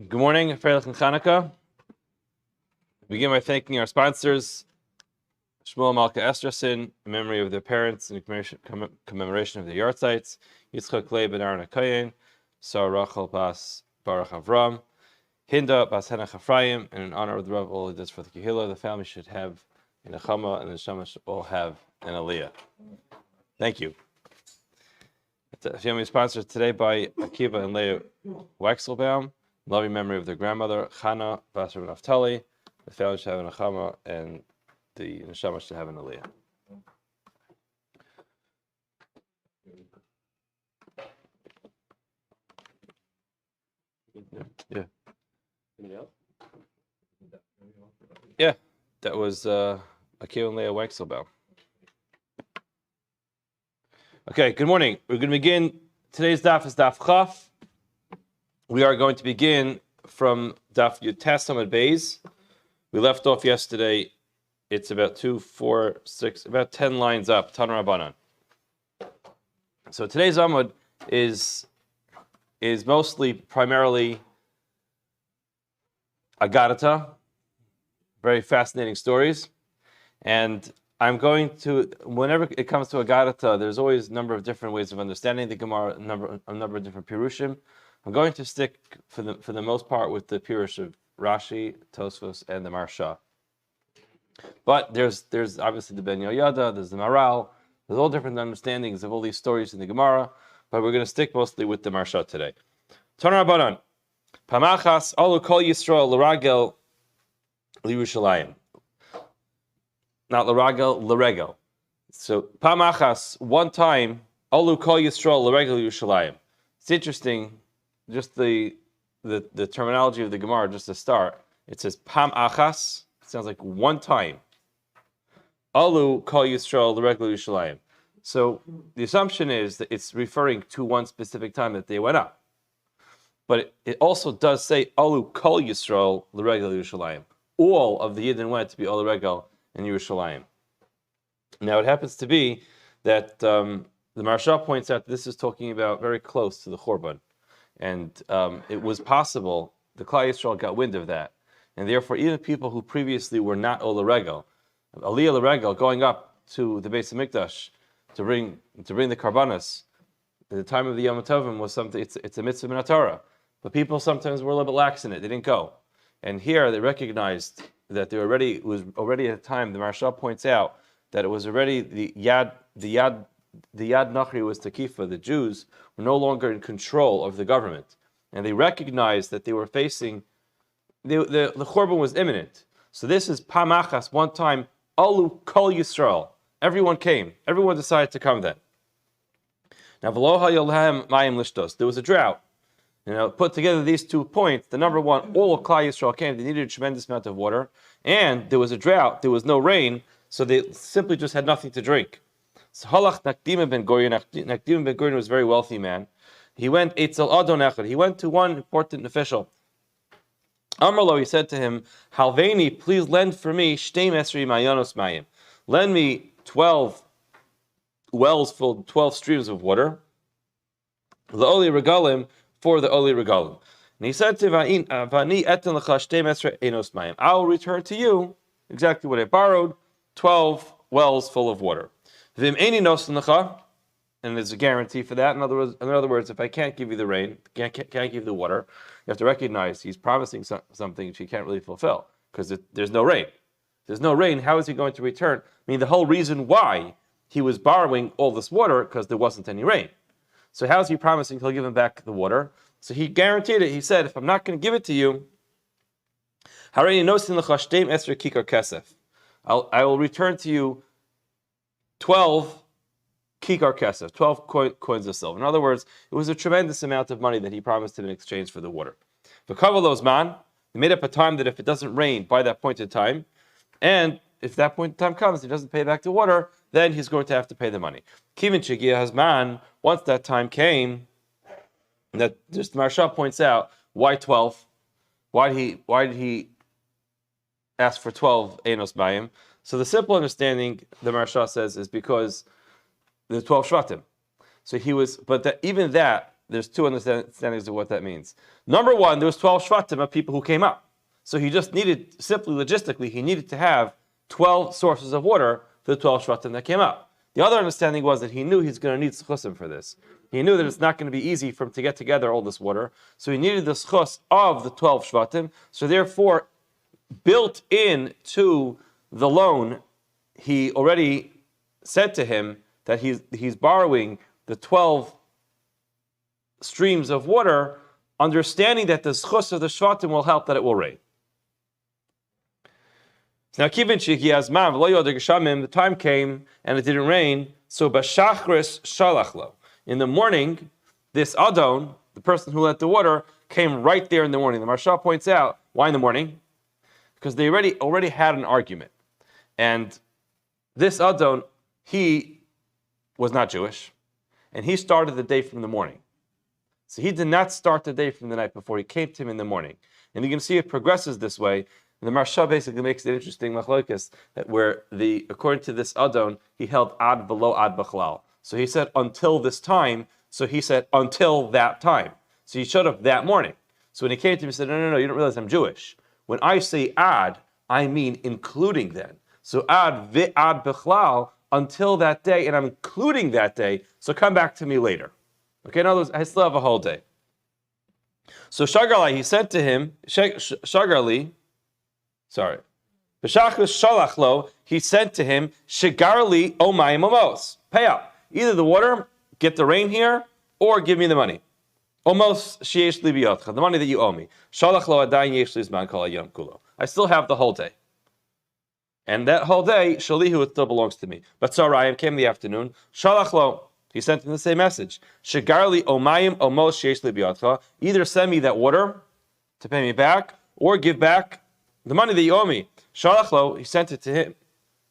Good morning, Freilich and Chanukah. Begin by thanking our sponsors, Malka Esterson, in memory of their parents and commemoration of their yahrzeits, Yitzchak, Laib, and Aharon HaKohen, Sarah Rachel Bas Baruch Avraham, Hinda Bas Henech Efraim, and in honor of the Rav, all he does for the kehilla, the family should have an Achama, and the Neshama should all have an Aliyah. Thank you. Daf Yomi is sponsored today by Akiva and Leah Wexelbaum. Loving memory of their grandmother, Chana, Basar Naftali. The family should have an Achama, and the Neshama should have an Aliyah. Yeah. Yeah, that was Akiva and Leah Wexelbaum. Okay, good morning. We're going to begin. Today's daf is daf Chaf. We are going to begin from Daf Yomi Beis. We left off yesterday. It's about 2, 4, 6, about 10 lines up. Tan Rabbanan. So today's Amud is primarily Agadata, very fascinating stories, and I'm going to, whenever it comes to Agadata, there's always a number of different ways of understanding the Gemara, a number of different Pirushim. I'm going to stick for the most part with the Pirush of Rashi, Tosfos, and the Marsha. But there's obviously the Ben Yoyada, there's the Maral, there's all different understandings of all these stories in the Gemara, but we're going to stick mostly with the Marsha today. Tan Rabbanan, Pamachas Alu Kol Yisrael L'Ragel L'Yerushalayim. Not L'Ragel, L'Regel. So Pamachas, one time, Alu Kol Yisrael L'Regel L'Yerushalayim. It's interesting. Just the terminology of the Gemara, just to start, it says Pam Achas. It sounds like one time. Alu Kol Yisrael L'Regel Yerushalayim. So the assumption is that it's referring to one specific time that they went up. But it also does say Alu Kol Yisrael L'Regel Yerushalayim. All of the Yidden went to be Alu Regel in Yerushalayim. Now it happens to be that the Marsha points out that this is talking about very close to the Chorban. And it was possible, the Klal Yisrael got wind of that. And therefore, even people who previously were not Ola Regel, Aliyah L'Regel, going up to the Beis HaMikdash to bring the Karbanos, at the time of the Yom Tovim was something, it's a mitzvah min Torah. But people sometimes were a little bit lax in it, they didn't go. And here they recognized that it was already at a time, the Marsha points out, that it was already the Yad Nachri was Takifa, the Jews were no longer in control of the government. And they recognized that they were facing, the Chorban was imminent. So this is Pamachas, one time, Alu Kol Yisrael. Everyone came. Everyone decided to come then. Now, V'lo hayolhem mayim lishtos. There was a drought. Put together these 2 points, the number one, all of Klal Yisrael came. They needed a tremendous amount of water. And there was a drought. There was no rain. So they simply just had nothing to drink. So Halach Nakdim ben Gurion. Nakdim ben Gurion was a very wealthy man. He went Eitzel Adon Echad. He went to one important official. Amarlo, he said to him, Halveni, please lend for me Shteim Esri Mayanos Mayim. Lend me 12 wells full, 12 streams of water. The Oli Regalim for the Oli Regalim. And he said to Vani Etan Lecha Shteim Esri Enos Mayim. I will return to you exactly what I borrowed, 12 wells full of water. Vim Eini Nosan Lecha, and there's a guarantee for that. In other words, if I can't give you the rain, can't give you the water, you have to recognize he's promising something which he can't really fulfill because there's no rain. If there's no rain, how is he going to return? I mean, the whole reason why he was borrowing all this water because there wasn't any rain. So how is he promising he'll give him back the water? So he guaranteed it. He said, if I'm not going to give it to you, I will return to you 12 kikar kesef, 12 coins of silver. In other words, it was a tremendous amount of money that he promised him in exchange for the water. For Kavalos man, he made up a time that if it doesn't rain by that point in time, and if that point in time comes, he doesn't pay back the water, then he's going to have to pay the money. Kivin Chigia has man, once that time came, that just Marsha points out, why 12? Why did he ask for 12 Enos Mayim? So the simple understanding, the Marsha says, is because the 12 Shvatim. So he was, but even that, there's two understandings of what that means. Number one, there was 12 shvatim of people who came up. So he just needed, simply logistically, he needed to have 12 sources of water for the 12 shvatim that came up. The other understanding was that he knew he's going to need schusim for this. He knew that it's not going to be easy for him to get together all this water. So he needed the schus of the 12 shvatim. So therefore, built in to the loan, he already said to him that he's borrowing the 12 streams of water, understanding that the schus of the shvatim will help that it will rain. Now, the time came and it didn't rain. So b'shachris shalachlo. In the morning, this Adon, the person who lent the water, came right there in the morning. The Maharsha points out, why in the morning? Because they already had an argument. And this Adon, he was not Jewish. And he started the day from the morning. So he did not start the day from the night before. He came to him in the morning. And you can see it progresses this way. And the Maharsha basically makes it interesting, machlokes, that where according to this Adon, he held ad below ad b'chlal. So he said until this time. So he said until that time. So he showed up that morning. So when he came to me, he said, no, you don't realize I'm Jewish. When I say ad, I mean including then. So ad b'chlal until that day, and I'm including that day. So come back to me later. Okay, in other words, I still have a whole day. So Shagarli, he said to him, B'shachris shalachlo, he said to him, Shigarli omayim omos. Pay up. Either the water, get the rain here, or give me the money. Omos sheyesh li biyotcha, the money that you owe me. Shalachlo adayin yesh li zman kol hayom kulo. I still have the whole day. And that whole day, shalihu, it still belongs to me. But Tzarayim came in the afternoon. Shalachlo, he sent him the same message. Shigarli omayim omos sheyesh li biyotcha. Either send me that water to pay me back, or give back the money that you owe me. Shalachlo, he sent it to him.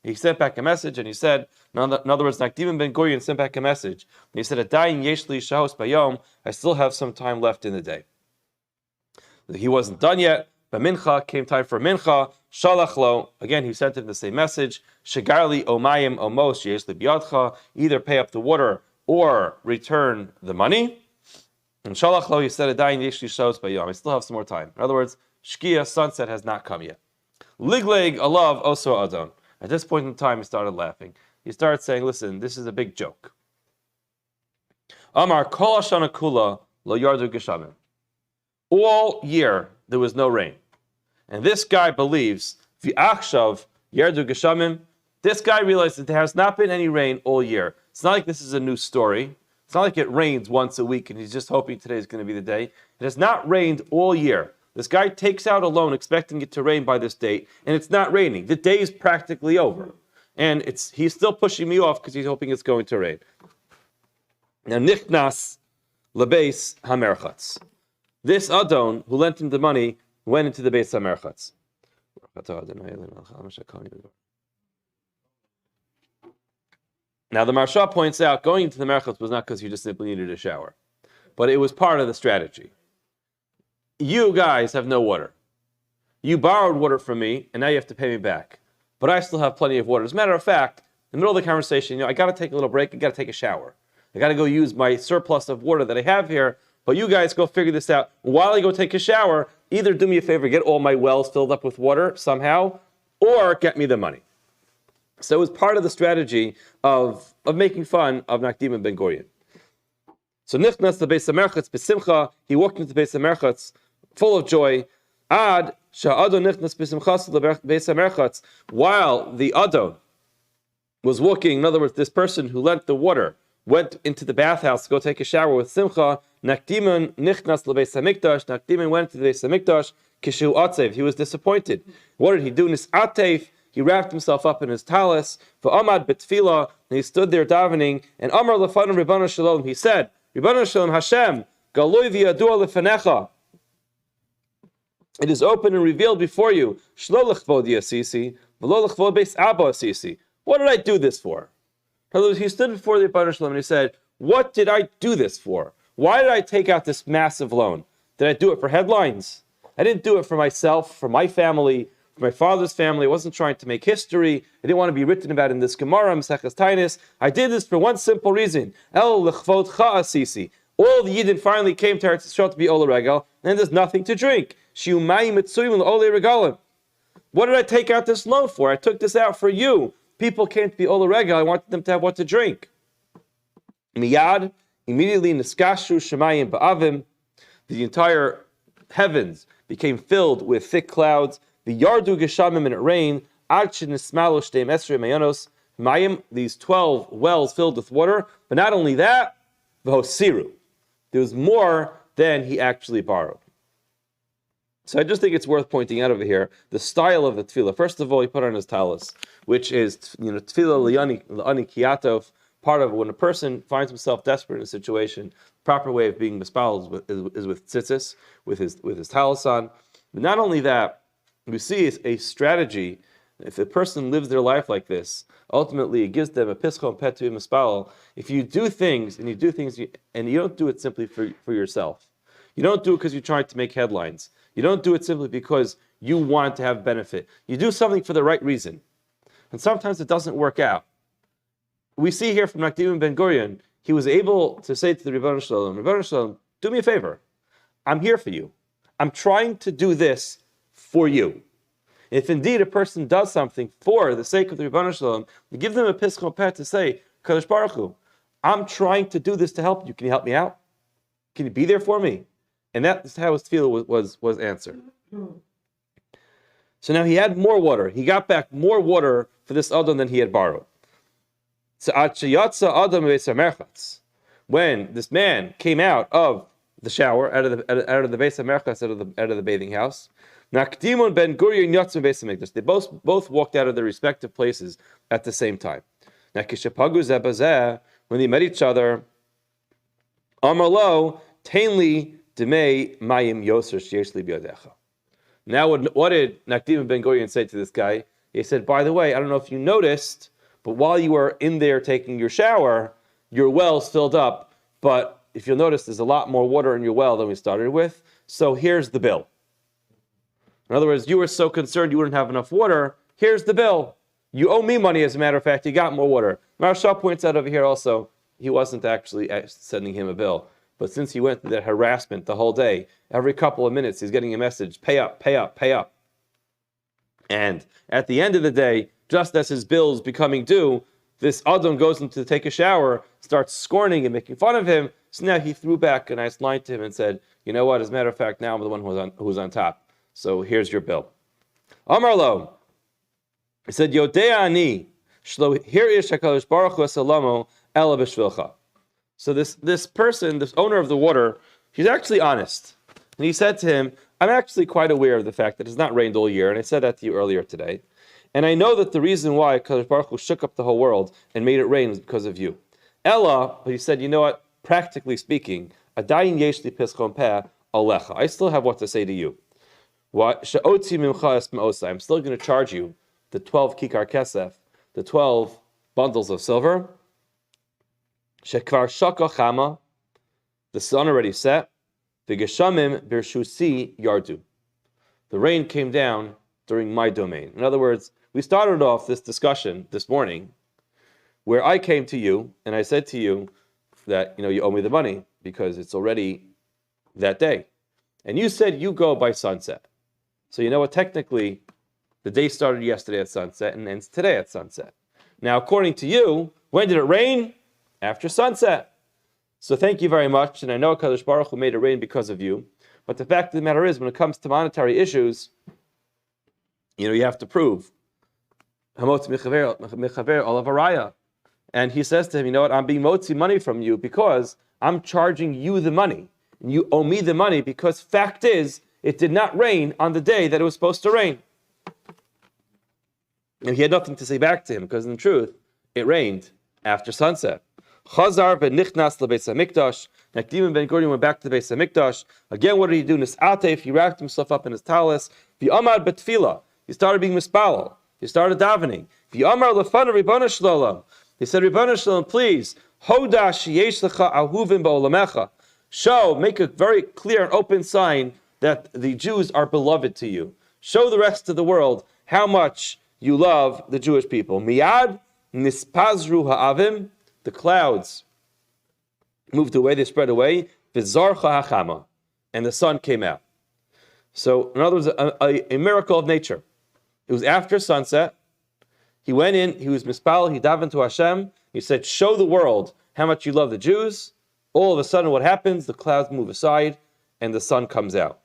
He sent back a message, and he said, in other words, Nakdiman ben Gurion sent back a message. And he said, Adayin yesh li shahos bayom, I still have some time left in the day. He wasn't done yet, but mincha, came time for mincha. Shalachlo, again, he sent him the same message. Shigarli omayim omos yesh li biyadcha, either pay up the water or return the money. And Shalachlo, he said, Adayin yesh li shahos bayom, I still have some more time. In other words, Shkia, sunset, has not come yet. Ligleg alav oso adon. At this point in time, he started laughing. He started saying, listen, this is a big joke. Amar kol hashana kula lo yardu geshamim. All year, there was no rain. And this guy believes, v'achshav yardu geshamim. This guy realized that there has not been any rain all year. It's not like this is a new story. It's not like it rains once a week and he's just hoping today is going to be the day. It has not rained all year. This guy takes out a loan expecting it to rain by this date, and it's not raining. The day is practically over. And he's still pushing me off because he's hoping it's going to rain. Now, nichnas lebeis hamerchatz. This Adon, who lent him the money, went into the beis hamerchatz. Now, the Maharsha points out, going into the merchatz was not because you just simply needed a shower, but it was part of the strategy. You guys have no water. You borrowed water from me, and now you have to pay me back. But I still have plenty of water. As a matter of fact, in the middle of the conversation, I got to take a little break. I got to take a shower. I got to go use my surplus of water that I have here. But you guys go figure this out. While I go take a shower, either do me a favor, get all my wells filled up with water somehow, or get me the money. So it was part of the strategy of making fun of Nakdim ben Gurion. So nichnas the beis hamerchatz b'simcha. He walked into the beis hamerchatz full of joy. Ad sha'adon nichnas b'simchas beis hamerchatz. While the Adon was walking, in other words, this person who lent the water went into the bathhouse to go take a shower with simcha. Nakdiman nichnas lebeis hamikdash. Nakdiman went to the beis hamikdash. Kishu atzev. He was disappointed. What did he do? Nis'atev. He wrapped himself up in his talis. V'amad betfila. And he stood there davening. And Amar lefanim Ribbana Shalom. He said, Ribbana Shalom Hashem, galoi v'yadua lefanecha. It is open and revealed before you. Shlo lechvod yasisi, v'lo lechvod beis abba asisi. What did I do this for? He stood before the Ribbana Shalom and he said, what did I do this for? Why did I take out this massive loan? Did I do it for headlines? I didn't do it for myself, for my family, for my father's family. I wasn't trying to make history. I didn't want to be written about in this Gemara, Maseches Taanis. I did this for one simple reason. El lechvod cha asisi. All the Yidden finally came to Eretz Yisrael to be Ola Regal, and there's nothing to drink. What did I take out this loan for? I took this out for you. People came to be Ola Regal. I wanted them to have what to drink. Miyad, immediately Niskashu Shemayim Ba'avim, the entire heavens became filled with thick clouds. The Yardu Geshamim, and it rained. These 12 wells filled with water. But not only that, V'hosiru. There was more than he actually borrowed. So I just think it's worth pointing out over here the style of the tefillah. First of all, he put on his talis, which is tefillah l'ani kiyatov. Part of when a person finds himself desperate in a situation, the proper way of being mispaled is with tzitzis, with his talis on. But not only that, we see a strategy. If a person lives their life like this, ultimately it gives them a pischon pet to mispal. If you do things and you don't do it simply for yourself, you don't do it because you're trying to make headlines. You don't do it simply because you want to have benefit. You do something for the right reason, and sometimes it doesn't work out. We see here from Nakdim Ben Gurion, he was able to say to the Rebbeinu Shalom, do me a favor. I'm here for you. I'm trying to do this for you. If indeed a person does something for the sake of the Rebbeinu Shalom, we give them a pischon peh to say, Kadosh Baruch Hu, I'm trying to do this to help you. Can you help me out? Can you be there for me? And that's how his tefillah was answered. So now he had more water. He got back more water for this Adon than he had borrowed. When this man came out of the shower, out of the Beis HaMerchatz, out of the bathing house, Nakdimon Ben Gurion Yatzim Beis HaMikdash. They both walked out of their respective places at the same time. Now, when they met each other, Amar lo Tainli Demei Mayim Yoser Sheyesh Li B'yadecha. Now, what did Nakdim Ben Gurion say to this guy? He said, by the way, I don't know if you noticed, but while you were in there taking your shower, your well's filled up. But if you'll notice, there's a lot more water in your well than we started with. So here's the bill. In other words, you were so concerned you wouldn't have enough water. Here's the bill. You owe me money, as a matter of fact. You got more water. Maharsha points out over here also, he wasn't actually sending him a bill. But since he went through that harassment the whole day, every couple of minutes he's getting a message, pay up, pay up, pay up. And at the end of the day, just as his bill is becoming due, this Adam goes into to take a shower, starts scorning and making fun of him. So now he threw back a nice line to him and said, you know what, as a matter of fact, now I'm the one who's on top. So here's your bill. Amar lo, he said, Yodea ani, shlo here is HaKadosh Baruch Hu Salamo ela b'shvilcha. So this person, this owner of the water, he's actually honest. And he said to him, I'm actually quite aware of the fact that it's not rained all year, and I said that to you earlier today. And I know that the reason why HaKadosh Baruch Hu shook up the whole world and made it rain was because of you. Ella, but he said, you know what, practically speaking, adayin yesh li pischon peh alecha. I still have what to say to you. I'm still going to charge you the 12 kikar kesef, the 12 bundles of silver. Shekvar shaka chama, the sun already set. The geshamim birshusi yardu. The rain came down during my domain. In other words, we started off this discussion this morning where I came to you and I said to you that you owe me the money because it's already that day. And you said you go by sunset. So you know what? Technically, the day started yesterday at sunset and ends today at sunset. Now, according to you, when did it rain? After sunset. So thank you very much. And I know HaKadosh Baruch Hu made it rain because of you. But the fact of the matter is, when it comes to monetary issues, you have to prove. And he says to him, you know what? I'm being motzi money from you because I'm charging you the money. And you owe me the money because fact is, it did not rain on the day that it was supposed to rain. And he had nothing to say back to him because in truth, it rained after sunset. Chazar v'nichnas lebeis hamikdash. Nakdim Ben Gurion went back to the Beis Hamikdash. Again, what did he do? Nis'atef, he wrapped himself up in his talis. V'amad betfila. He started being mispalel. He started davening. V'amar lefana Ribbana Shalom. He said, Ribbana Shalom, please, hoda sheyesh lecha ahuvim ba'olamecha. Show, make a very clear and open sign that the Jews are beloved to you. Show the rest of the world how much you love the Jewish people. Miyad nispazru ha'avim. The clouds moved away, they spread away, v'zarcha hachama, and the sun came out. So, in other words, a miracle of nature. It was after sunset. He went in, he was mispal, he davened to Hashem, he said, show the world how much you love the Jews. All of a sudden, what happens? The clouds move aside, and the sun comes out.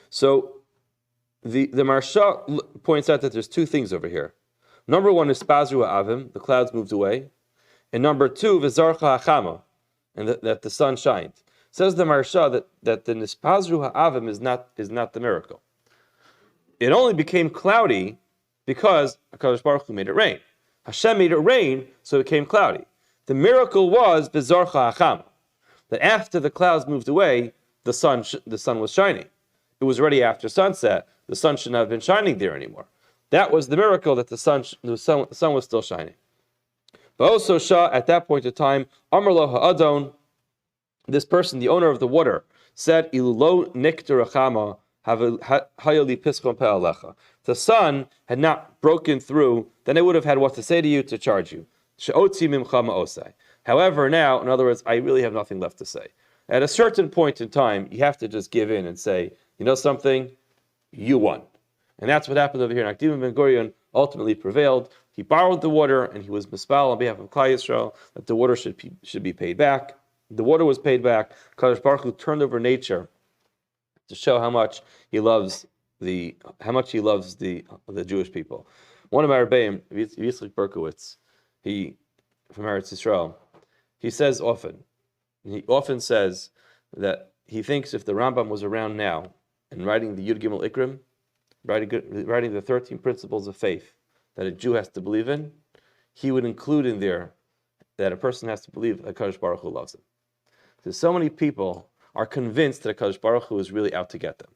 So, the Maharsha points out that there's two things over here. Number one is spazru ha'avim, the clouds moved away. And number two, v'zarcha hachama, and that the sun shined. Says the Maharsha that the nispazru ha'avim is not the miracle. It only became cloudy because HaKadosh Baruch Hu made it rain. Hashem made it rain, so it became cloudy. The miracle was v'zarcha hachama, that after the clouds moved away, the sun was shining. It was already after sunset. The sun should not have been shining there anymore. That was the miracle, that the sun was still shining. But also Shah, at that point in time, Amar lo ha'adon, this person, the owner of the water, said, Ilulo nikter rachama hayali piskon pe'alecha. The sun had not broken through, then I would have had what to say to you to charge you. She'otzi mimcha ma'osai. However, now, in other words, I really have nothing left to say. At a certain point in time, you have to just give in and say, you know something? You won. And that's what happened over here. Nakdim ben Gurion ultimately prevailed. He borrowed the water, and he was mispal on behalf of Klal Yisrael that the water should be paid back. The water was paid back. Kadosh Baruch Hu turned over nature to show how much he loves the Jewish people. One of my Rebbeim, Yitzchak Berkowitz, from Eretz Yisrael, he often says that he thinks if the Rambam was around now and writing the Yud Gimel Ikrim, writing the 13 principles of faith that a Jew has to believe in, he would include in there that a person has to believe that HaKadosh Baruch Hu loves them. Because so many people are convinced that HaKadosh Baruch Hu is really out to get them.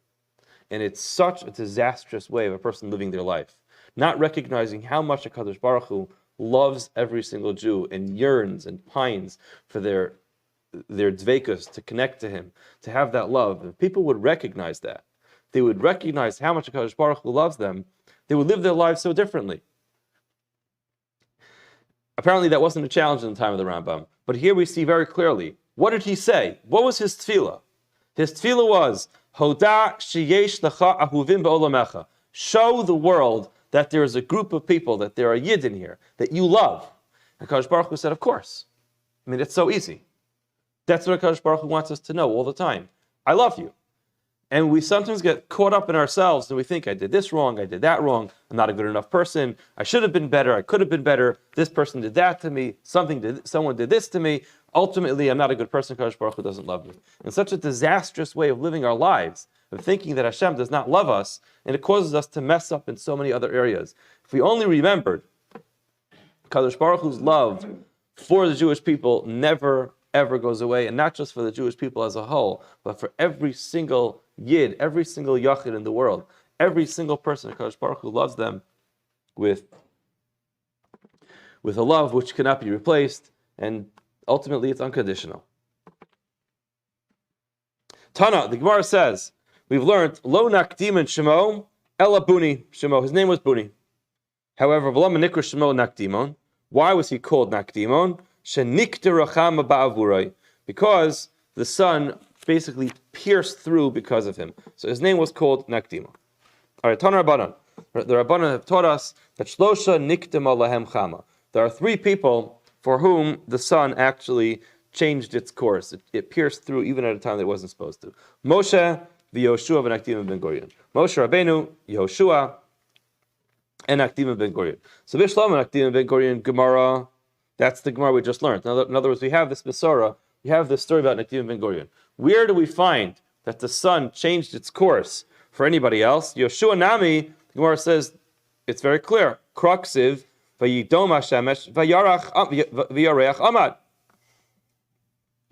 And it's such a disastrous way of a person living their life, not recognizing how much HaKadosh Baruch Hu loves every single Jew and yearns and pines for their dveikus, to connect to him, to have that love. If people would recognize that, they would recognize how much HaKadosh Baruch Hu loves them, they would live their lives so differently. Apparently that wasn't a challenge in the time of the Rambam, but here we see very clearly, what did he say? What was his tefillah? His tefillah was, Hoda sheyesh lecha ahuvim be'olamecha. Show the world that there is a group of people, that there are Yid in here, that you love. And HaKadosh Baruch Hu said, of course. I mean, it's so easy. That's what HaKadosh Baruch Hu wants us to know all the time. I love you. And we sometimes get caught up in ourselves and we think, I did this wrong, I did that wrong, I'm not a good enough person, I should have been better, I could have been better, this person did that to me, someone did this to me, ultimately I'm not a good person, HaKadosh Baruch Hu doesn't love me. And such a disastrous way of living our lives, of thinking that Hashem does not love us, and it causes us to mess up in so many other areas. If we only remembered HaKadosh Baruch Hu's love for the Jewish people never ever goes away, and not just for the Jewish people as a whole, but for every single Yid, every single Yachid in the world, every single person, HaKadosh Baruch Hu loves them with a love which cannot be replaced, and ultimately it's unconditional. Tana, the Gemara says, we've learned, Lo nakdim and Shemo, Ela Buni, Shemo, his name was Buni. However, V'lama nikra Shemo Nakdimon, why was he called Nakdimon? Because the sun basically pierced through because of him. So his name was called Nakdima. All right, Tana Rabbanan. The Rabbanan have taught us that Shlosha Nikdima Lahem Chama. There are three people for whom the sun actually changed its course. It pierced through even at a time that it wasn't supposed to. Moshe, Yehoshua, and Nakdima ben Gurion. Moshe Rabbeinu, Yehoshua, and Nakdima ben Gurion. So Bishlam and Nakdima ben Gurion, Gemara. That's the Gemara we just learned. In other words, we have this Besorah, we have this story about Nakdim ben Gurion. Where do we find that the sun changed its course for anybody else? Yoshua Nami, the Gemara says, it's very clear. Kroksiv, vayidom hashemesh, vayareach amad.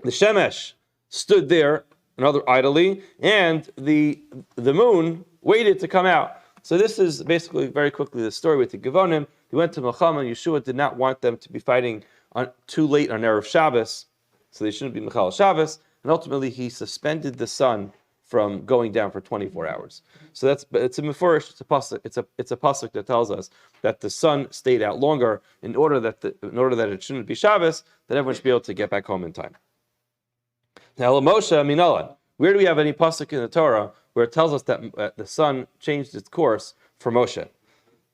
The Shemesh stood there, another idly, and the moon waited to come out. So this is basically, very quickly, the story with the Gevonim. He went to Milchama, and Yeshua did not want them to be fighting too late on Erev Shabbos, so they shouldn't be Michoel Shabbos, and ultimately he suspended the sun from going down for 24 hours. So it's a mefurish, it's a pasuk, it's a pasuk that tells us that the sun stayed out longer in order that it shouldn't be Shabbos, that everyone should be able to get back home in time. Now, Moshe Minalan, where do we have any pasuk in the Torah where it tells us that the sun changed its course for Moshe?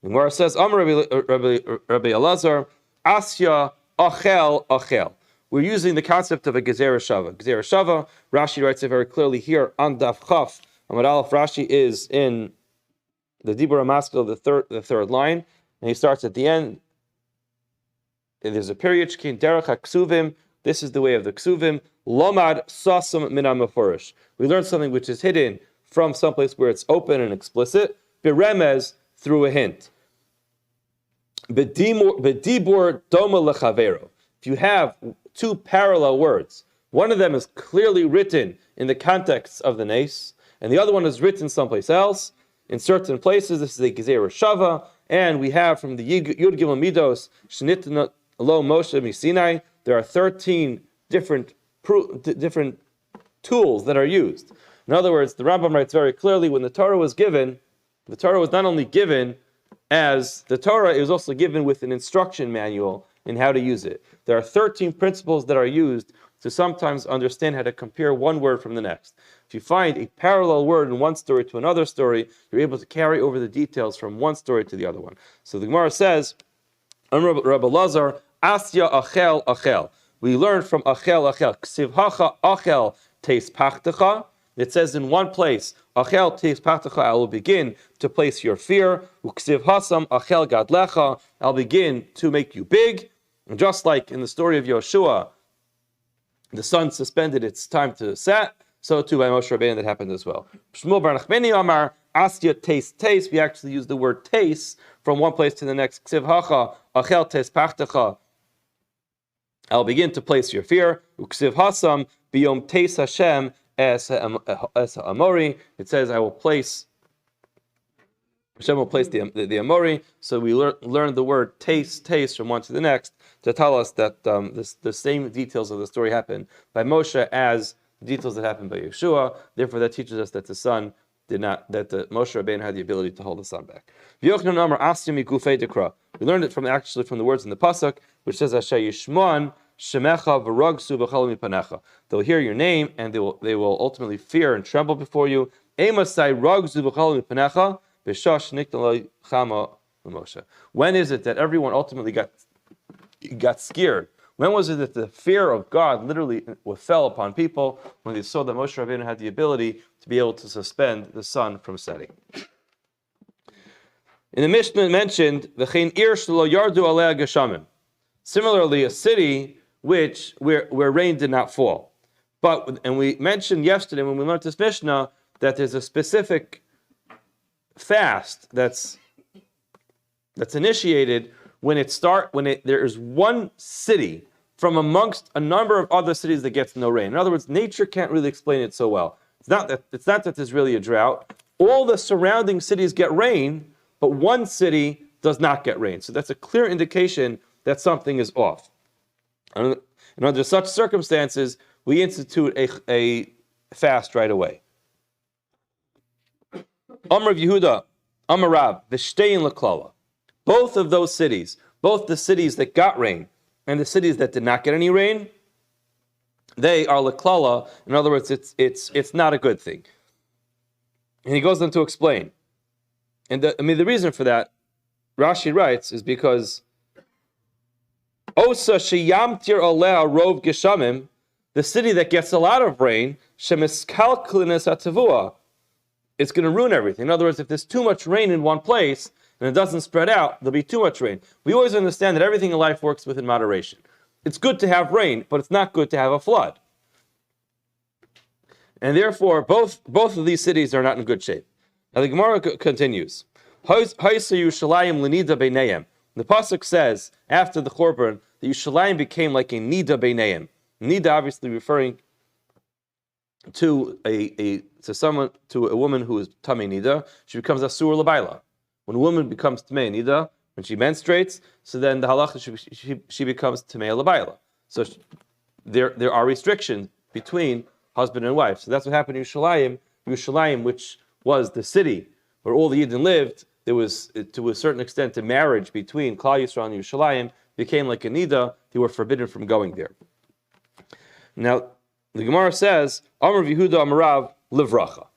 And where it says, Amar Rabbi Elazar, Asya Achel Achel. We're using the concept of a Gezerah Shava. Gezerah Shava, Rashi writes it very clearly here on Daf Chaf. Amud Aleph, Rashi is in the Dibur HaMaskil, the third line, and he starts at the end. And there's a period, Shkin Derech HaKsuvim. This is the way of the Ksuvim. Lomad Sasam Min HaMefurish. We learn something which is hidden from someplace where it's open and explicit. Biremez, through a hint. Bedibur Doma Lechavero. If you have two parallel words, one of them is clearly written in the context of the Nes, and the other one is written someplace else. In certain places, this is a Gezerah Shava, and we have from the Yud Gimel Midos, Shnitna Lo Moshe Misinai, there are 13 different tools that are used. In other words, the Rambam writes very clearly, when the Torah was given, the Torah was not only given as the Torah, it was also given with an instruction manual in how to use it. There are 13 principles that are used to sometimes understand how to compare one word from the next. If you find a parallel word in one story to another story, you're able to carry over the details from one story to the other one. So the Gemara says, Rabbi Lazar, Asya Achel Achel. We learned from Achel Achel. Ksiv Hacha Achel Teis Pachtecha. It says in one place, Achel Teis Pachtecha, I will begin to place your fear. Uksiv Hasam Achel Gadlecha, I'll begin to make you big. And just like in the story of Yoshua, the sun suspended its time to set, so too by Moshe Rabbeinu that happened as well. Shmuel bar Nachmani Amar, Asya Teis. We actually use the word Teis from one place to the next. Ksiv Hacha Achel Teis Pachtecha, I'll begin to place your fear. Uksiv Hasam Biyom Teis Hashem as Amori. It says, I will place, Hashem will place the Amori. So we learn the word taste from one to the next to tell us that the same details of the story happened by Moshe as the details that happened by Yeshua. Therefore, that teaches us that the sun did not, that the Moshe Rabbeinu had the ability to hold the sun back. We learned it from the words in the pasuk, which says, Asher Yishmon Shemecha v'ragsu b'chol mipanecha. They'll hear your name and they will ultimately fear and tremble before you. Emasai ragsu b'chol mipanecha b'shash nikdaloi chama l'Moshe. When is it that everyone ultimately got scared? When was it that the fear of God literally fell upon people? When they saw that Moshe Rabbeinu had the ability to be able to suspend the sun from setting. In the Mishnah mentioned v'chein ir shelo yardu alei geshamim. Similarly, a city where rain did not fall. And we mentioned yesterday when we learned this Mishnah that there's a specific fast that's initiated when there is one city from amongst a number of other cities that gets no rain. In other words, nature can't really explain it so well. It's not that there's really a drought. All the surrounding cities get rain, but one city does not get rain. So that's a clear indication that something is off. And under such circumstances, we institute a fast right away. Amar Yehuda, Amar Rab, V'shtein L'klala. Both of those cities, both the cities that got rain and the cities that did not get any rain, they are L'klala. In other words, it's not a good thing. And he goes on to explain. And the reason for that, Rashi writes, is because Osa sheyamtir aleh rov geshamim, the city that gets a lot of rain, shemiskalklines atavua, it's going to ruin everything. In other words, if there's too much rain in one place and it doesn't spread out, there'll be too much rain. We always understand that everything in life works within moderation. It's good to have rain, but it's not good to have a flood. And therefore, both of these cities are not in good shape. Now the Gemara continues. The pasuk says after the Churban that Yerushalayim became like a nida beineim. Nida, obviously referring to a woman who is tamei nida. She becomes asur l'bayla. When a woman becomes tamei nida, when she menstruates, so then the halacha she becomes tamei l'bayla. So there are restrictions between husband and wife. So that's what happened in Yerushalayim Yerushalayim, which was the city where all the Yidden lived, there was, to a certain extent, a marriage between Klal Yisrael and Yerushalayim, became like a nida. They were forbidden from going there. Now, the Gemara says, Amar Yehuda Amarav Livracha.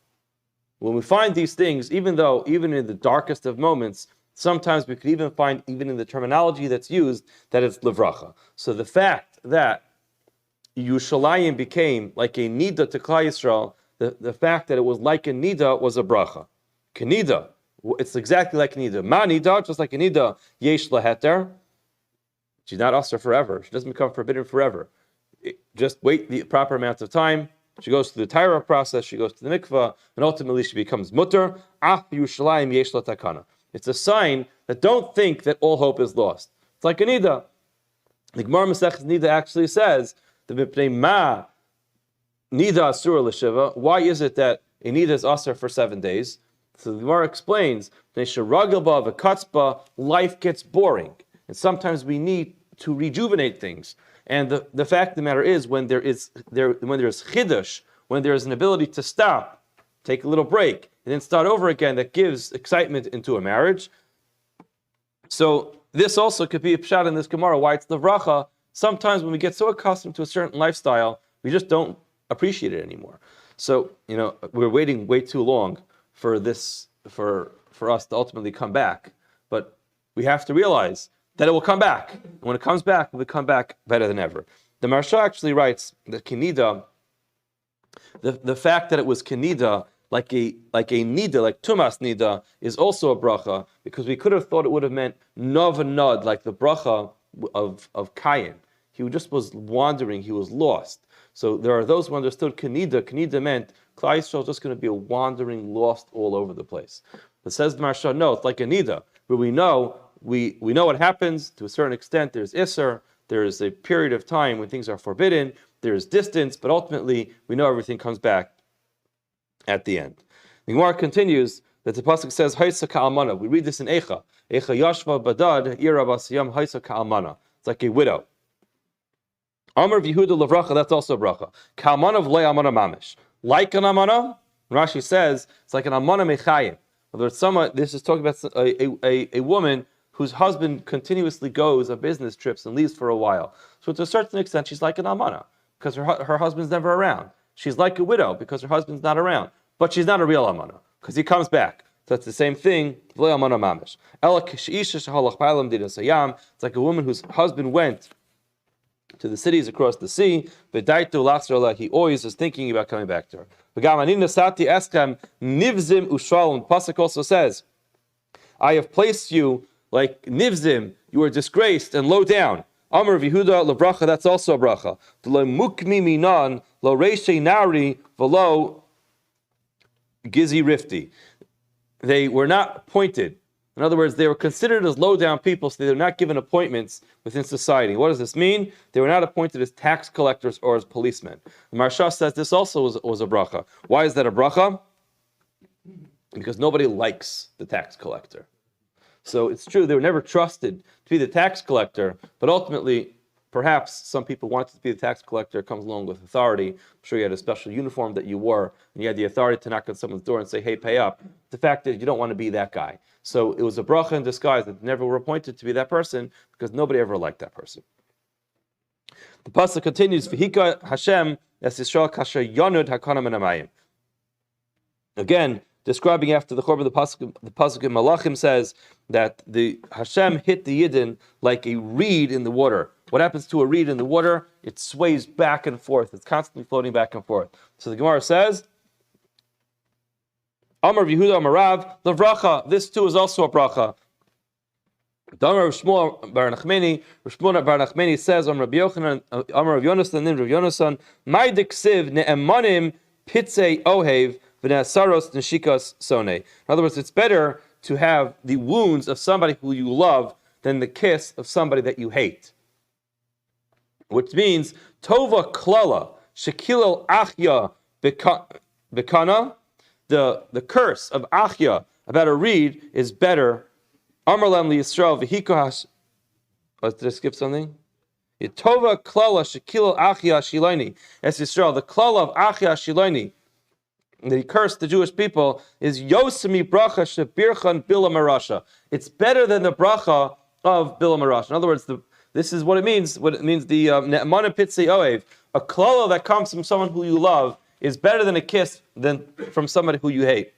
When we find these things, even in the darkest of moments, sometimes we could even find, even in the terminology that's used, that it's Livracha. So the fact that Yerushalayim became like a nida to Klal Yisrael, the fact that it was like a nida was a bracha. Kenida, it's exactly like a nida. Ma nida, just like a nida, yesh laheter. She's not usher forever. She doesn't become forbidden forever. Just wait the proper amount of time. She goes through the Tyra process. She goes to the mikvah, and ultimately she becomes mutter. Ach Yerushalayim yesh takana. It's a sign that don't think that all hope is lost. It's like a nida. The Gemara Masechtas Nida actually says the mipnei ma nida asur l'shiva. Why is it that a nida is asur for 7 days? So the Gemara explains, life gets boring, and sometimes we need to rejuvenate things. And the fact of the matter is, when there's chiddush, when there is an ability to stop, take a little break, and then start over again, that gives excitement into a marriage. So this also could be a pshat in this Gemara, why it's livracha. Sometimes when we get so accustomed to a certain lifestyle, we just don't appreciate it anymore. So, we're waiting way too long for this, for us to ultimately come back. But we have to realize that it will come back. And when it comes back, it will come back better than ever. The Marsha actually writes that Kenida, the fact that it was Kenida, like a nida, like tumas nida, is also a bracha, because we could have thought it would have meant nov and nod, like the bracha of Cain. He just was wandering, he was lost. So there are those who understood Kenida. Kenida meant Klal Yisrael is just going to be a wandering, lost all over the place. But says the Marsha, no, it's like a nida, where we know what happens to a certain extent. There's Isser, there is a period of time when things are forbidden, there is distance, but ultimately we know everything comes back at the end. The Gemara continues that the pasuk says Haisa ka'almana. We read this in Echa Yashva Badad Ira Basiyam Haisa ka'almana. It's like a widow. Amar Yehuda Lavracha, that's also a bracha. Ka'almana v'lei almana mamish. Like an almana, Rashi says it's like an almana mechayim. This is talking about a woman whose husband continuously goes on business trips and leaves for a while. So to a certain extent, she's like an almana, because her husband's never around. She's like a widow, because her husband's not around. But she's not a real almana, because he comes back. So that's the same thing. It's like a woman whose husband went to the cities across the sea. He always is thinking about coming back to her. Pasuk also says, I have placed you like nivzim, you are disgraced and low down. Amar Yehuda lebracha, that's also a bracha. Lo mukmi minan, lo reishe nari, v'lo gizi rifti. They were not appointed. In other words, they were considered as low down people, so they were not given appointments within society. What does this mean? They were not appointed as tax collectors or as policemen. The Marsha says this also was a bracha. Why is that a bracha? Because nobody likes the tax collector. So it's true, they were never trusted to be the tax collector, but ultimately, perhaps some people wanted to be the tax collector. It comes along with authority. I'm sure you had a special uniform that you wore, and you had the authority to knock on someone's door and say, hey, pay up. The fact is, you don't want to be that guy. So it was a bracha in disguise that never were appointed to be that person, because nobody ever liked that person. The pasuk continues, V'hika Hashem es Yisrael kasher yanud hakana min hamayim. Again, describing after the Chorban, the pasuk in Malachim says that the Hashem hit the Yidden like a reed in the water. What happens to a reed in the water? It sways back and forth. It's constantly floating back and forth. So the Gemara says, Amar Yehuda Amarav, Lavracha. This too is also a bracha. Damar Shmuel Bar Nachmani, Shmuel Bar Nachmani says, Amar Rabbi Yochanan, Amar Rav Yonasan, Rabbi Yonasan, My diksiv ne'emanim pitzei ohev v'ne'asaros neshikas sone. In other words, it's better to have the wounds of somebody who you love than the kiss of somebody that you hate. Which means, Tova klala, shekilel achya bekana, the curse of achya about a reed is better. Amar lam li Yisrael v'hikohash. Did I skip something? Tova klala shekilel achya shilaini. As Yisrael, the klala of achya shilaini. that he cursed the Jewish people is Yosemi bracha shebirchan bilam marasha. It's better than the bracha of bilam marasha. In other words, this is what it means. What it means, the ne'emana pitzei oev, a klala that comes from someone who you love is better than a kiss than from somebody who you hate.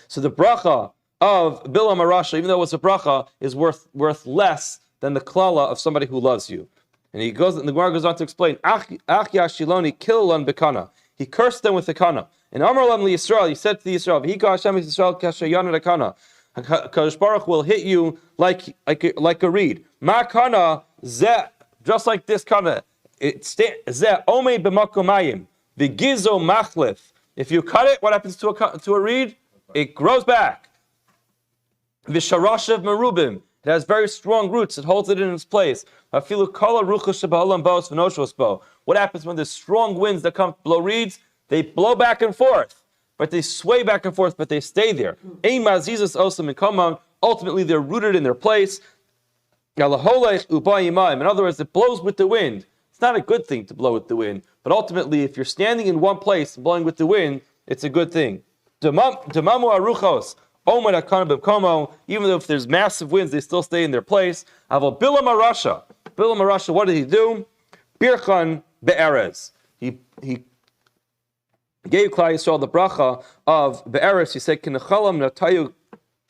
So the bracha of bilam marasha, even though it's a bracha, is worth less than the klala of somebody who loves you. And the Gemara goes on to explain, Ach yashiloni killan bekana. He cursed them with the kana. And Amar Lam Yisrael, he said to the Yisrael, V'hika Hashem Yisrael kashayan kana. HaKadosh Baruch will hit you like a reed. Ma kana zeh, just like this kana. Zeh omei b'makomayim v'gizo machlif. If you cut it, what happens to a reed? It grows back. V'sharashav merubim. It has very strong roots. It holds it in its place. What happens when there's strong winds that come blow reeds? They blow back and forth, but they sway back and forth, but they stay there. Ultimately, they're rooted in their place. In other words, it blows with the wind. It's not a good thing to blow with the wind, but ultimately, if you're standing in one place and blowing with the wind, it's a good thing. Even though if there's massive winds, they still stay in their place. Bilam Arasha, what did he do? Birchan be'erez. He gave Klal Yisrael the bracha of be'erez. He said, Kinechalam natayu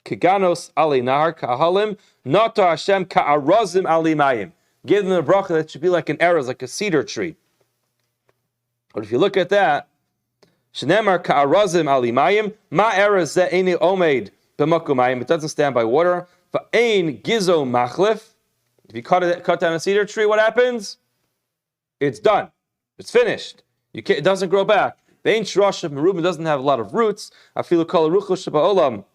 keganos ali nahar ka'ahalim nata Hashem ka'arazim ali mayim. Gave them the bracha that should be like an erez, like a cedar tree. But if you look at that, Shnemar ka'arazim ali mayim ma erez ze'eni omeid b'makumayim. It doesn't stand by water. Va'ein gizo machlif. If you cut down a cedar tree, what happens? It's done. It's finished. It doesn't grow back. Va'ein shrosh of merubim, doesn't have a lot of roots. Afilu kol aruchos sheba'olam.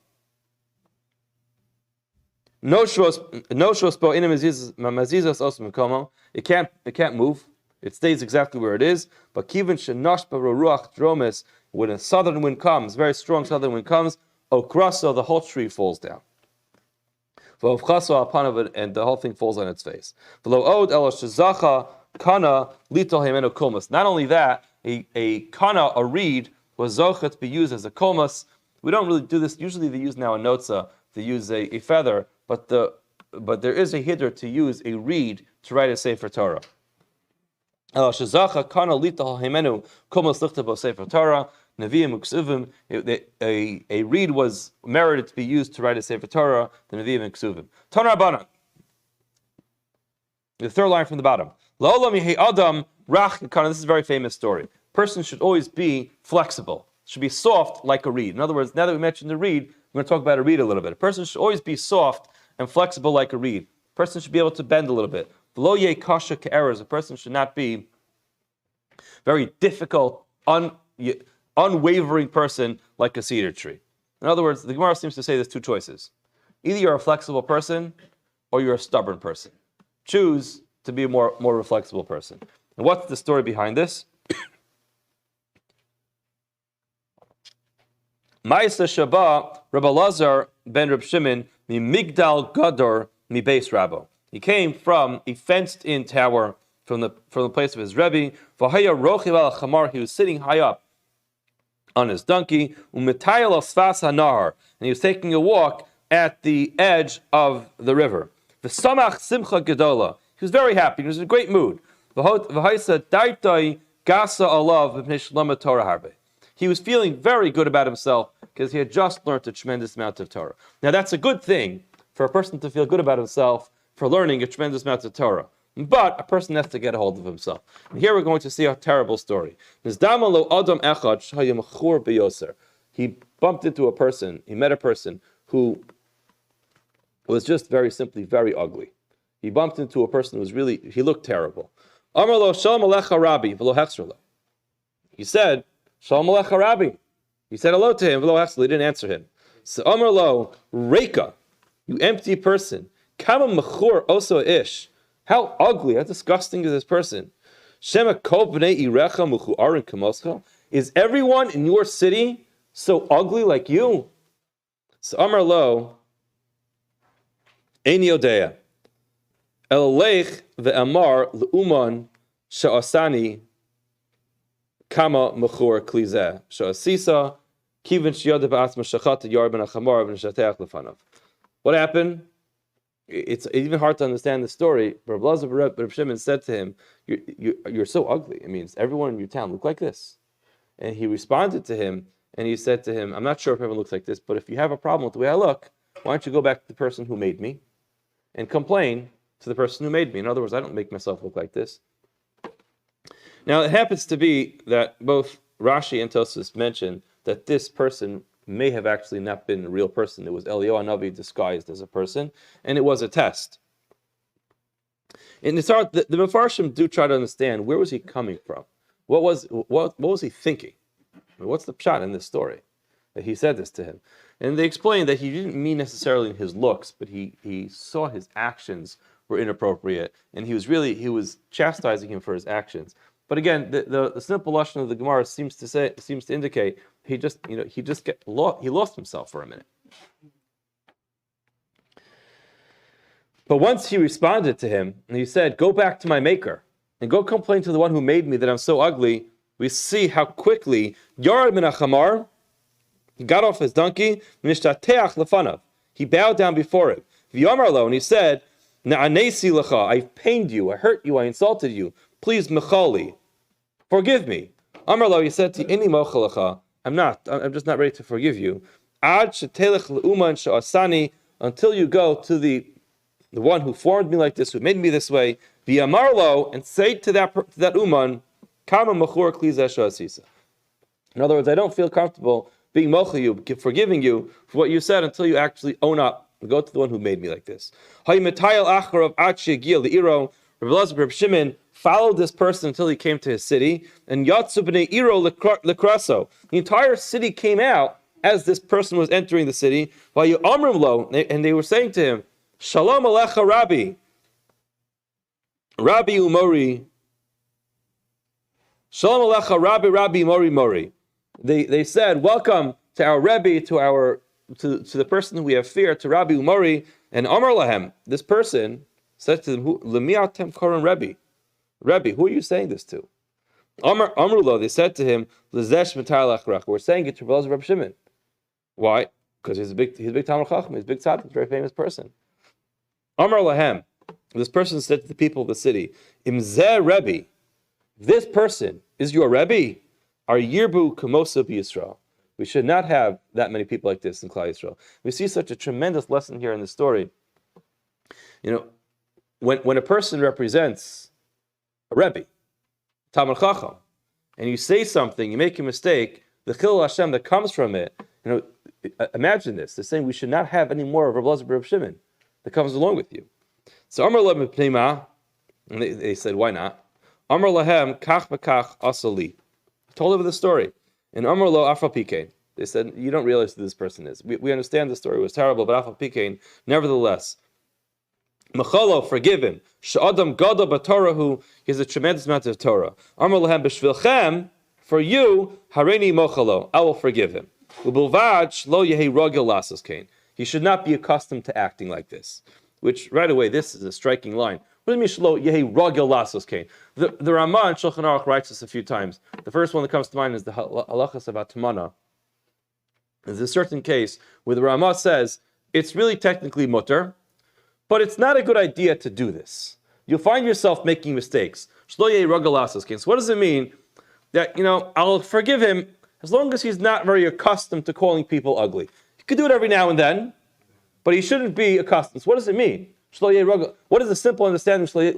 No shros bo ina mazizas osam komo. It can't move. It stays exactly where it is. But kivin shenash ruach dromis, when a southern wind comes, very strong southern wind comes, okraso, the whole tree falls down. V'ovchaso upon it, and the whole thing falls on its face. V'lo od elo shezacha kana litol hemenu kulmas. Not only that, a kana, a reed, was zochet to be used as a kulmas. We don't really do this. Usually they use now a notza, they use a feather, but there is a hiddur to use a reed to write a Sefer Torah. A reed was merited to be used to write a Sefer Torah, the Nevi'im and Ksuvim. Tana Rabbanan. The third line from the bottom. This is a very famous story. Person should always be flexible, should be soft like a reed. In other words, now that we mentioned the reed, we're going to talk about a reed a little bit. A person should always be soft and flexible like a reed. A person should be able to bend a little bit. Lo ye kasha ke'erez. A person should not be very difficult, unwavering person like a cedar tree. In other words, the Gemara seems to say there's two choices. Either you're a flexible person or you're a stubborn person. Choose to be a more flexible person. And what's the story behind this? Ma'aseh Shabbat, Rabbi Lazar ben Reb Shimon, mi Migdal Gador, mi Beis Rabbo. He came from a fenced-in tower from the place of his Rebbe. V'haya rochiv al chamar. He was sitting high up on his donkey. U'metayel al sfas hanahar. And he was taking a walk at the edge of the river. V'samach simcha gedola. He was very happy. He was in a great mood. V'haisa daitoi gasa alav b'pnei shlama Torah harbe. He was feeling very good about himself because he had just learned a tremendous amount of Torah. Now that's a good thing for a person to feel good about himself for learning a tremendous amount of Torah. But a person has to get a hold of himself. And here we're going to see a terrible story. He bumped into a person, he met a person who was just very simply very ugly. He bumped into a person who was he looked terrible. He said, Shalom Alecha Rabbi. He said hello to him, he didn't answer him. So Amar lo, Reika, you empty person. Kama mechur oso ish. How ugly, how disgusting is this person? Shema kol b'nei irecha muchuarin kamoscha. Is everyone in your city so ugly like you? So Amar lo, Ein yodea. El leich ve'amar le'uman sha'asani Kama mechor klizeh sha'asisa kivin shiyad ba'atzma shachat yar ben achamar v'nishateach lefanav. What happened? It's even hard to understand the story. But Reb Shimon said to him, "You're so ugly. I mean, everyone in your town look like this." And he responded to him, and he said to him, "I'm not sure if everyone looks like this, but if you have a problem with the way I look, why don't you go back to the person who made me and complain to the person who made me? In other words, I don't make myself look like this." Now, it happens to be that both Rashi and Tosfos mention that this person may have actually not been a real person. It was Eliyahu Hanavi disguised as a person, and it was a test. And it's hard, the Mefarshim do try to understand, where was he coming from? What was he thinking? I mean, what's the pshat in this story that he said this to him? And they explain that he didn't mean necessarily his looks, but he saw his actions were inappropriate, and he was chastising him for his actions. But again, the simple lashon of the Gemara seems to indicate he lost himself for a minute. But once he responded to him and he said, "Go back to my maker and go complain to the one who made me that I'm so ugly," we see how quickly Yarad ben Achamar, he got off his donkey, v'nishtateach lefanav, he bowed down before him. V'yamar lo, and he said, "Na'anesi lecha, I've pained you, I hurt you, I insulted you. Please, Michoel, forgive me." Amar lo, he said to Inni mochel lecha, I'm just not ready to forgive you. Ad shetelech leuman she'asani, until you go to the one who formed me like this, who made me this way. V'yamar lo, and say to that uman, Kama mechor klizeh she'asisa. In other words, I don't feel comfortable being mochel you, forgiving you for what you said until you actually own up and go to the one who made me like this. Haymetayel acharav ad she'agiel le'iro. Reb Shimon followed this person until he came to his city, and Yatsu b'nei iro lekraso. The entire city came out as this person was entering the city. And they were saying to him, "Shalom alecha, Rabbi, Rabbi Umori. Shalom alecha, Rabbi Mori Mori." They said, "Welcome to our Rebbe, to the person who we have fear, to Rabbi Umori." And Amar lahem, this person said to them, "Lemiatem koran Rebbe, Rebbe, who are you saying this to?" Amrulo, they said to him, "Lezesh metar lachrach." We're saying it to Reb Shimon. Why? Because he's a big Talmud Chacham, he's a big tzaddik, very famous person. Amar lahem, this person said to the people of the city, "Imzeh Rebbe, this person is your Rebbe. Our yirbu kamosa b'Yisrael." We should not have that many people like this in Klal Yisrael. We see such a tremendous lesson here in the story. You know, when a person represents a Rebbe, Talmud Chacham, and you say something, you make a mistake, the kehilla Hashem that comes from it, imagine this. They're saying we should not have any more of Reb Shimon that comes along with you. So Amar Lahem Pneima, and they said, why not? Amar Lahem Kach B'Kach Asali. Told over the story. And Amar Lo Afal Pikein. They said, you don't realize who this person is. We understand the story was terrible, but Afal Pikein, nevertheless, Michoel, forgive him. Sh'adam gadol b'Torahu, he has a tremendous amount of Torah. Amar lahem b'shvilchem, for you, hareini mochelo, I will forgive him. U'bilvad shlo yehi rogel lasas kain. He should not be accustomed to acting like this. Which, right away, this is a striking line. What do you mean shlo yehi rogel lasas kain? The Ramah in Shulchan Aruch writes this a few times. The first one that comes to mind is the halachas about Tamana. There's a certain case where the Ramah says, it's really technically mutter, but it's not a good idea to do this. You'll find yourself making mistakes. So what does it mean? That, I'll forgive him as long as he's not very accustomed to calling people ugly. He could do it every now and then, but he shouldn't be accustomed. So what does it mean? What is the simple understanding of So the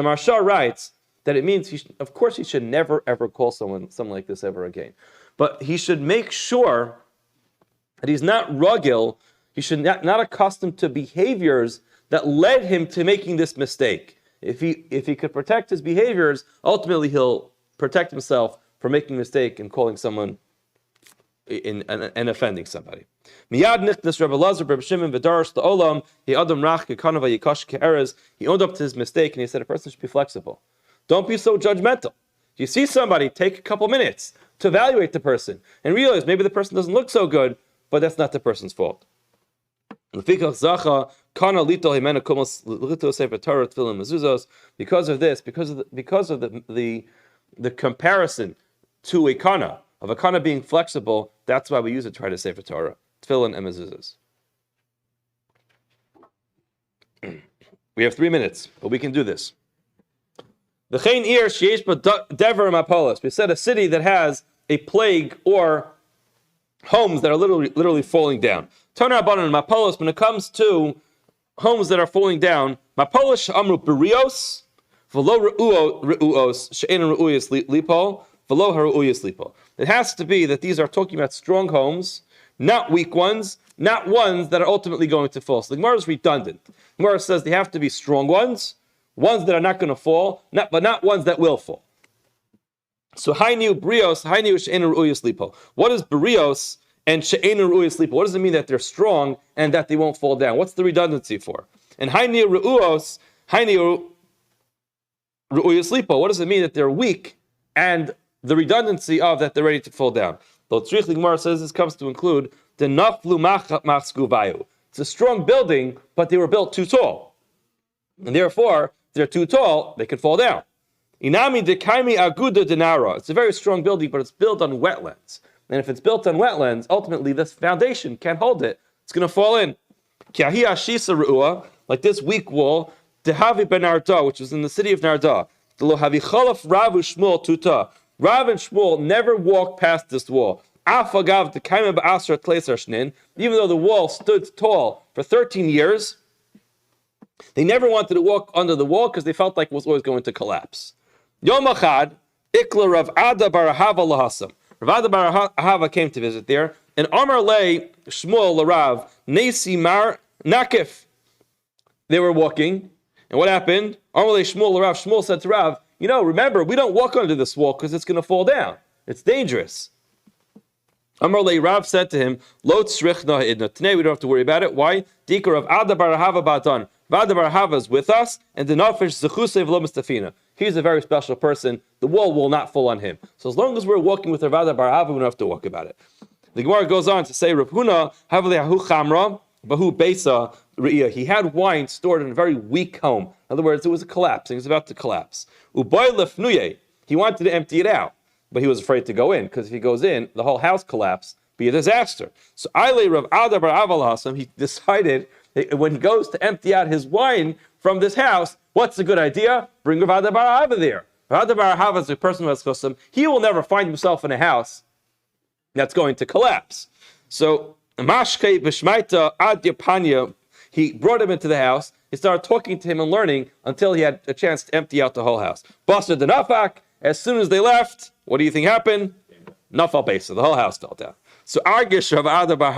Marsha writes that it means, of course he should never ever call someone like this ever again. But he should make sure that he's not rugil. He should not accustomed to behaviors that led him to making this mistake. If he could protect his behaviors, ultimately he'll protect himself from making a mistake and calling someone and offending somebody. Miyad nichnas Rebbe Lazar, Rebbe Shimon, v'darash la'olam, he adam rach kekanav v'yikash ke'erez. He owned up to his mistake and he said a person should be flexible. Don't be so judgmental. You see somebody, take a couple minutes to evaluate the person and realize maybe the person doesn't look so good, but that's not the person's fault. Because of this, because of the the comparison to a kana, of a kana being flexible, that's why we use it to try to say for Torah, tefillin and mezuzahs. We have 3 minutes, but we can do this. We said a city that has a plague or homes that are literally falling down. When it comes to homes that are falling down, it has to be that these are talking about strong homes, not weak ones, not ones that are ultimately going to fall. So the Gemara is redundant. The Gemara says they have to be strong ones that are not going to fall, but not ones that will fall. So hainu brios, hainu she'enu ru'uyos lipo. What is brios and she'enu ru'uyos lipo? What does it mean that they're strong and that they won't fall down? What's the redundancy for? And hainu ru'uyos, hainu ru'uyos lipo. What does it mean that they're weak and the redundancy of that they're ready to fall down? The Tzrich Gemara says this comes to include the naflu machsku vayu. It's a strong building, but they were built too tall, and therefore they're too tall, they could fall down. Inami dekaimi aguda denara. It's a very strong building, but it's built on wetlands. And if it's built on wetlands, ultimately this foundation can't hold it. It's going to fall in. Kiahi ashisa ru'ua, like this weak wall, dehavi ben Narda, which was in the city of Narda. The lohavi chalaf Rav Shmuel tuta. Rav and Shmuel never walked past this wall. Afagav dekaimi ba'asra tleisar shnin. Even though the wall stood tall for 13 years, they never wanted to walk under the wall because they felt like it was always going to collapse. Yom Achad, Ikla Rav Ada bar Ahava lahasam. Rav Ada bar Ahava came to visit there, and Amar Le Shmuel LaRav Nesi Mar Nakif. They were walking, and what happened? Amar Le Shmuel LaRav. Shmuel said to Rav, remember, we don't walk under this wall because it's going to fall down. It's dangerous. Amar Le Rav said to him, Lo tzrichna ha'idna. Today we don't have to worry about it. Why? Dika Rav Ada bar Ahava ba'atan. Rav Ada bar Ahava is with us, and the nafish zechusei v'lo mistafina. He's a very special person. The wall will not fall on him. So as long as we're walking with Rav Ada bar Ahava, we don't have to walk about it. The Gemara goes on to say, Rav Huna havli hahu chamra bahu beisa re'iyah. He had wine stored in a very weak home. In other words, it was collapsing. It was about to collapse. Uboy lefnuye. He wanted to empty it out, but he was afraid to go in, because if he goes in, the whole house collapsed, be a disaster. So Aile Rav Ada bar Ahava, he decided when he goes to empty out his wine from this house, what's a good idea? Bring Rav Ada bar Ahava there. Rav Ada bar Ahava is a person who has chosam. He will never find himself in a house that's going to collapse. So Mashke b'shmaita ad yapanya, he brought him into the house. He started talking to him and learning until he had a chance to empty out the whole house. Basa de nafak. As soon as they left, what do you think happened? Nafal Besa, the whole house fell down. So Argish Rav Ada bar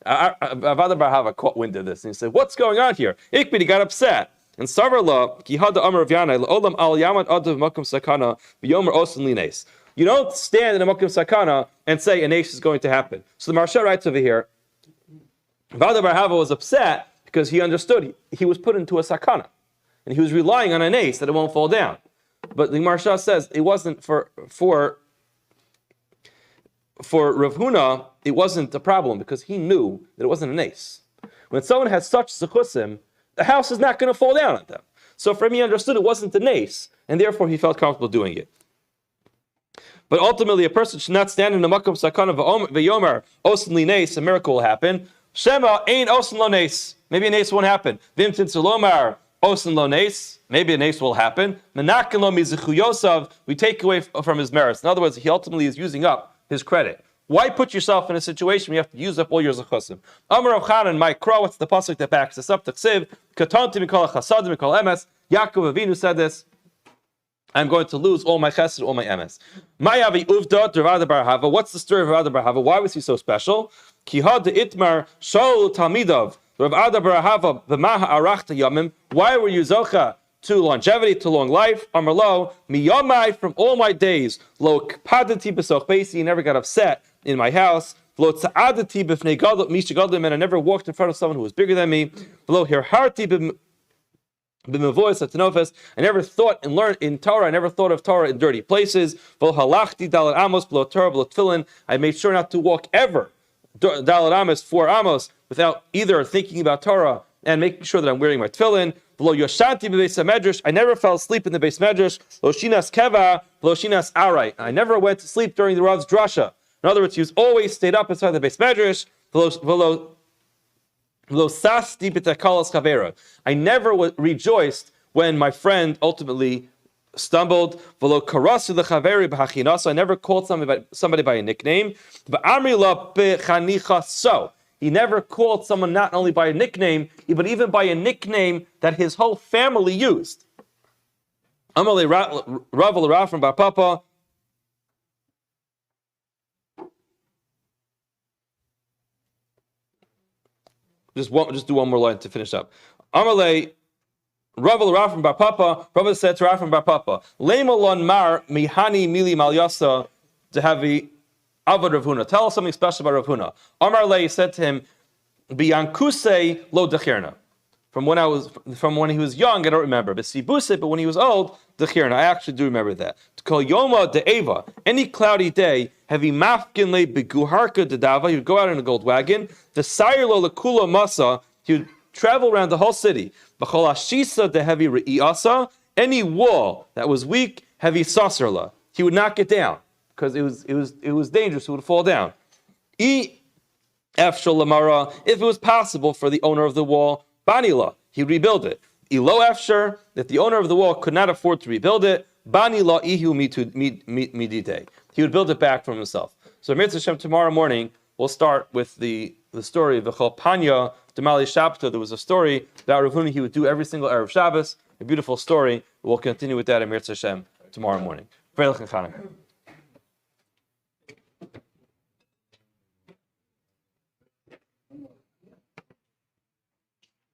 Ahava caught wind of this, and he said, "What's going on here?" Ikbid, he got upset. And Savarla Kihada Amar of Yanai Olam Al Yamad Adav Makom Sakana V'Yomer Osin Lines. You don't stand in a Makom Sakana and say a nation is going to happen. So the Marsha writes over here, Rav Ada bar Ahava was upset because he understood he was put into a sakana, and he was relying on an ace that it won't fall down. But the Marsha says it wasn't for Rav Huna, it wasn't a problem because he knew that it wasn't an ace. When someone has such zechusim, the house is not going to fall down on them. So for him, he understood it wasn't an ace, and therefore he felt comfortable doing it. But ultimately, a person should not stand in the makom sakana v'yomer osin lineis, a miracle will happen. Shema ein osin lo nes. Maybe an ace won't happen. Vim tinsulomar osin lo nes. Maybe an ace will happen. Menakin lo mizichu yosav. We take away from his merits. In other words, he ultimately is using up his credit. Why put yourself in a situation where you have to use up all your zechusim? Amar Rav Chanan, my crow, what's the pasuk that backs us up? T'chsiv, katonti mikol chasadim mikol emes. Yaakov Avinu said this. I'm going to lose all my chesed, all my emes. Mayavi uvda Rav Ada bar Ahava. What's the story of Rav Ada bar Ahava? Why was he so special? Kihad de itmar shol talmidav. Rav Ada bar Ahava v'maha arachta yamim. Why were you zocha to longevity, to long life? Amar lo miyamai, from all my days. Lo kpadati b'soch beisi. He never got upset in my house. Lo tza'adati b'fnei gadol misha gadol, and I never walked in front of someone who was bigger than me. Lo hirharti b'mevois atenofes. I never thought and learned in Torah. I never thought of Torah in dirty places. Lo halachti dalat amos b'lo Torah b'lo tefillin. I made sure not to walk ever dalat amos 4 amos without either thinking about Torah and making sure that I'm wearing my tefillin. V'lo yoshanti b'beis hamedrash. I never fell asleep in the beis medrash. Lo shinas keva, v'lo shinas aray. I never went to sleep during the Rav's drasha. In other words, he was always stayed up inside the beis medrash. V'lo sasti b'takalas chavera. I never rejoiced when my friend ultimately stumbled. V'lo karasu l'chaveri b'hachinas. I never called somebody by a nickname. V'amri la b'chanicha so. He never called someone not only by a nickname, but even by a nickname that his whole family used. Amalei Rav from Bar Papa. Just do one more line to finish up. Amalei Rav from Bar Papa. Rav said to Rav from Bar Papa, Leimalon mar mihani mili malyasa dehavi avad Rav Huna. Tell us something special about Rav Huna. Amar Lei said to him, Biyankuse lo dechirna. From when he was young, I don't remember. But when he was old, dechirna. I actually do remember that. To call Yoma de'eva, any cloudy day, heavy mafkin le beguharka dedava. He would go out in a gold wagon. The sire lo lekula masa. He would travel around the whole city. B'chol ashisa de heavy re'iasa. Any wall that was weak, heavy sasarla. He would knock it down because it was dangerous. It would fall down. If it was possible for the owner of the wall, Banila, he would rebuild it. Ilo Efshar, if the owner of the wall could not afford to rebuild it, Banila ihu midite. He would build it back for himself. So Mitzvah Hashem, tomorrow morning, we'll start with the story of the Panya Demali Shabta. There was a story about Rav Huna. He would do every single Erev Shabbos, a beautiful story. We'll continue with that in Mitzvah Hashem tomorrow morning.